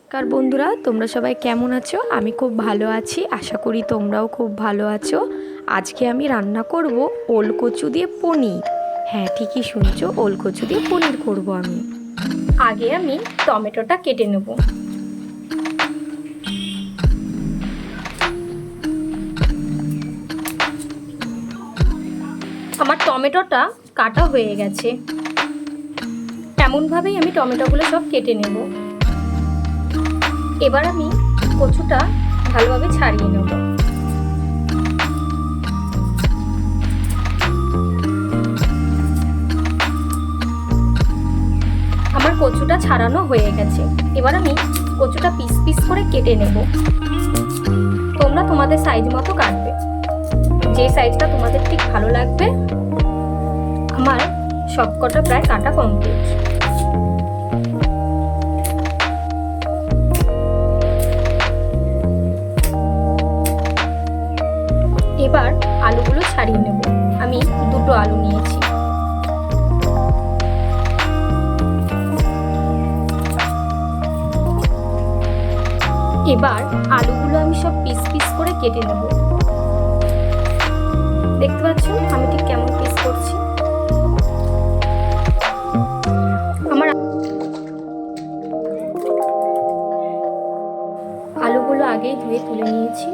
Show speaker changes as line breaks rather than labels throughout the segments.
নমস্কার বন্ধুরা, তোমরা সবাই কেমন আছো? আমি খুব ভালো আছি, আশা করি তোমরাও খুব ভালো আছো। আজকে আমি রান্না করব ওল কচু দিয়ে পনির। হ্যাঁ, ঠিকই শুনছো, ওল কচু দিয়ে পনির করব আমি। আগে আমি টমেটোটা কেটে নেব। আমার টমেটোটা কাটা হয়ে গেছে। এমনভাবেই আমি টমেটোগুলো সব কেটে নেব। এবার আমি কচুটা ভালোভাবে ছাড়িয়ে নেব। আমার কচুটা ছাড়ানো হয়ে গেছে। এবার আমি কচুটা পিস পিস করে কেটে নেব। তোমরা তোমাদের সাইজ মতো কাটবে, যে সাইজটা তোমাদের ঠিক ভালো লাগবে। আমার সবকটা প্রায় কাটা কমপ্লিট। এবার আলুগুলো ছাড়িয়ে নেব। আমি দুটো আলু নিয়েছি। এবার আলুগুলো আমি সব পিস পিস করে কেটে নেব। দেখতে পাচ্ছ আমি ঠিক কেমন পিস করছি। আমার আলুগুলো আগেই ধুয়ে তুলে নিয়েছি।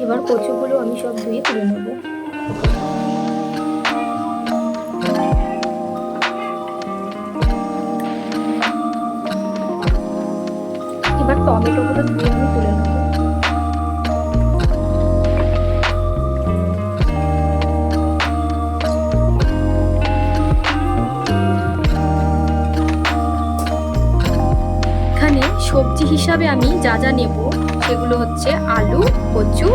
এবার কচুগুলো আমি সব ধুয়ে তুলে নেব। এবার টমেটোগুলো ধুয়ে আমি তুলে নেব। এখানে সবজি হিসাবে আমি যা যা নেব সেগুলো হচ্ছে আলু, কচু,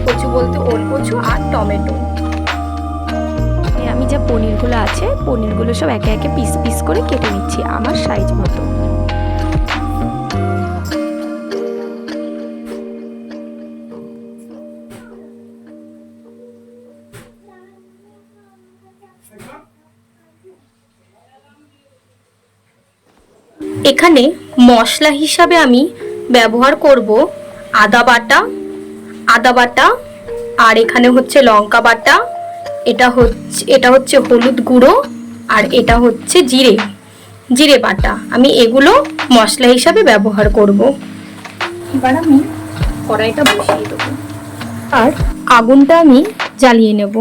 কচু বলতে ওল কচু আর টমেটো। আমি যা পনিরগুলো আছে, পনিরগুলো সব একে একে পিস পিস করে কেটে নিচ্ছি আমার সাইজ মতো। এখানে মশলা হিসাবে আমি ব্যবহার করব আদা বাটা, আর এখানে হচ্ছে লঙ্কা বাটা, এটা হচ্ছে হলুদ গুঁড়ো, আর এটা হচ্ছে জিরে বাটা। আমি এগুলো মশলা হিসাবে ব্যবহার করব। এবার আমি কড়াইটা বসিয়ে দেবো আর আগুনটা আমি জ্বালিয়ে নেব।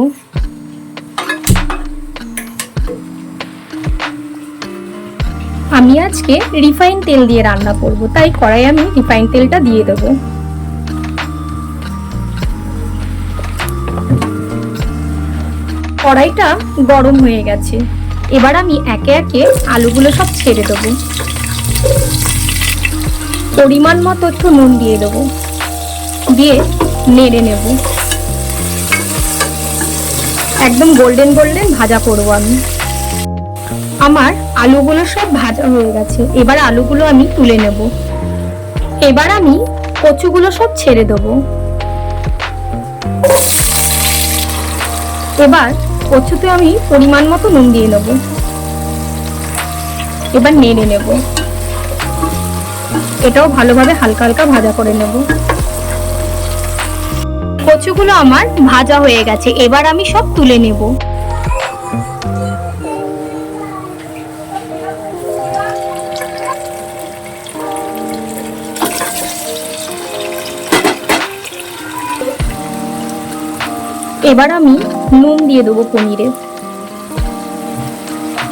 আমি আজকে রিফাইন তেল দিয়ে রান্না করব, তাই কড়াই আমি রিফাইন তেলটা দিয়ে দেব। কড়াইটা গরম হয়ে গেছে। এবার আমি একে একে আলুগুলো সব ছেড়ে দেবো। পরিমাণ মতো একটু নুন দিয়ে দেবো, দিয়ে নেড়ে নেব। একদম গোল্ডেন গোল্ডেন ভাজা করব আমি। আমার আলুগুলো সব ভাজা হয়ে গেছে। এবার আলুগুলো আমি তুলে নেব। এবার আমি কচুগুলো সব ছেড়ে দেব। এবার কচুতে আমি পরিমাণ মতো নুন দিয়ে নেব। এবার নেড়ে নেব। এটাও ভালোভাবে হালকা হালকা ভাজা করে নেব। কচুগুলো আমার ভাজা হয়ে গেছে। এবার আমি সব তুলে নেব। এবার আমি নুন দিয়ে দেবো পনিরে,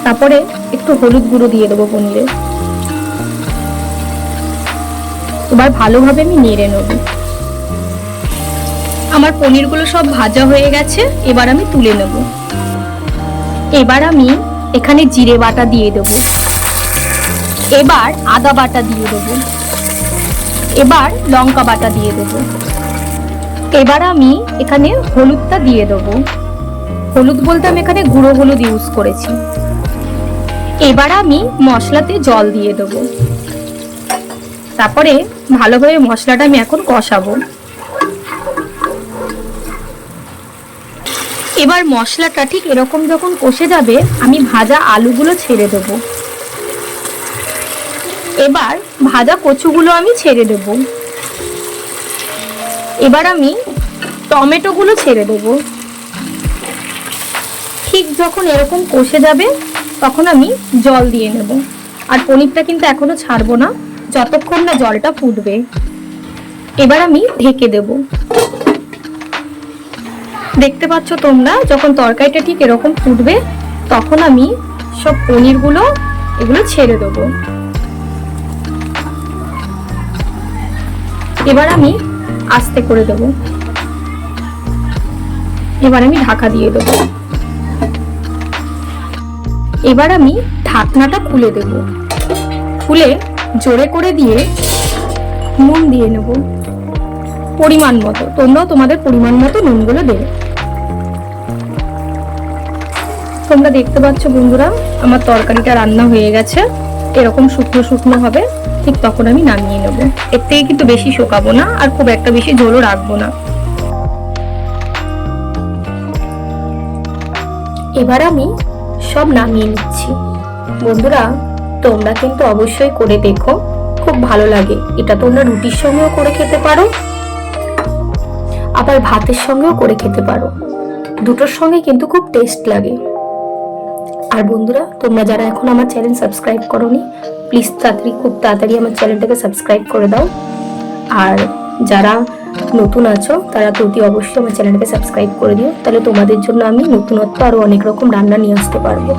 তারপরে একটু হলুদ গুঁড়ো দিয়ে দেবো পনিরে। এবার ভালোভাবে আমি নেড়ে নেব। আমার পনিরগুলো সব ভাজা হয়ে গেছে। এবার আমি তুলে নেব। এবার আমি এখানে জিরে বাটা দিয়ে দেব। এবার আদা বাটা দিয়ে দেব। এবার লঙ্কা বাটা দিয়ে দেব। এবার আমি এখানে হলুদটা দিয়ে দেবো। হলুদ বলতে আমি এখানে গুঁড়ো হলুদ ইউজ করেছি। এবার আমি মশলাতে জল দিয়ে দেবো। তারপরে ভালোভাবে মশলাটা আমি এখন কষাবো। এবার মশলাটা ঠিক এরকম যখন কষে যাবে, আমি ভাজা আলুগুলো ছেড়ে দেবো। এবার ভাজা কচুগুলো আমি ছেড়ে দেব। এবার আমি টমেটোগুলো ছেড়ে দেব। ঠিক যখন এরকম কষে যাবে তখন আমি জল দিয়ে নেব। আর পনিরটা কিন্তু এখনো ছাড়বো না যতক্ষণ না জলটা ফুটবে। এবার আমি ঢেকে দেব। দেখতে পাচ্ছ তোমরা, যখন তরকারিটা ঠিক এরকম ফুটবে তখন আমি সব পনিরগুলো এগুলো ছেড়ে দেবো। এবার আমি আস্তে করে দেব। এবার আমি ঢাকা দিয়ে দেব। এবার আমি ঢাকনাটা খুলে দেব। খুলে জোরে করে দিয়ে নুন দিয়ে নেব পরিমাণ মতো। তোমরাও তোমাদের পরিমাণ মতো নুনগুলো দেবে। তোমরা দেখতে পাচ্ছ বন্ধুরা, আমার তরকারিটা রান্না হয়ে গেছে। এরকম শুকনো শুকনো হবে, ঠিক তখন আমি নামিয়ে নেব। এর থেকে কিন্তু বেশি শুকাবো না, আর খুব একটা বেশি ঝোলও রাখবো না। এবার আমি সব নামিয়ে নিচ্ছি। বন্ধুরা, তোমরা কিন্তু অবশ্যই করে দেখো, খুব ভালো লাগে। এটা তোমরা রুটির সঙ্গেও করে খেতে পারো, আবার ভাতের সঙ্গেও করে খেতে পারো। দুটোর সঙ্গে কিন্তু খুব টেস্ট লাগে। আর বন্ধুরা, তোমরা যারা এখন আমার চ্যানেল সাবস্ক্রাইব করোনি, প্লিজ খুব তাড়াতাড়ি আমার চ্যানেলটাকে সাবস্ক্রাইব করে দাও। আর যারা নতুন আছো তারা তো অতি অবশ্যই আমার চ্যানেলটাকে সাবস্ক্রাইব করে দিও, তাহলে তোমাদের জন্য আমি নতুনত্ব আরো অনেক রকম রান্না নিয়ে আসতে পারবো।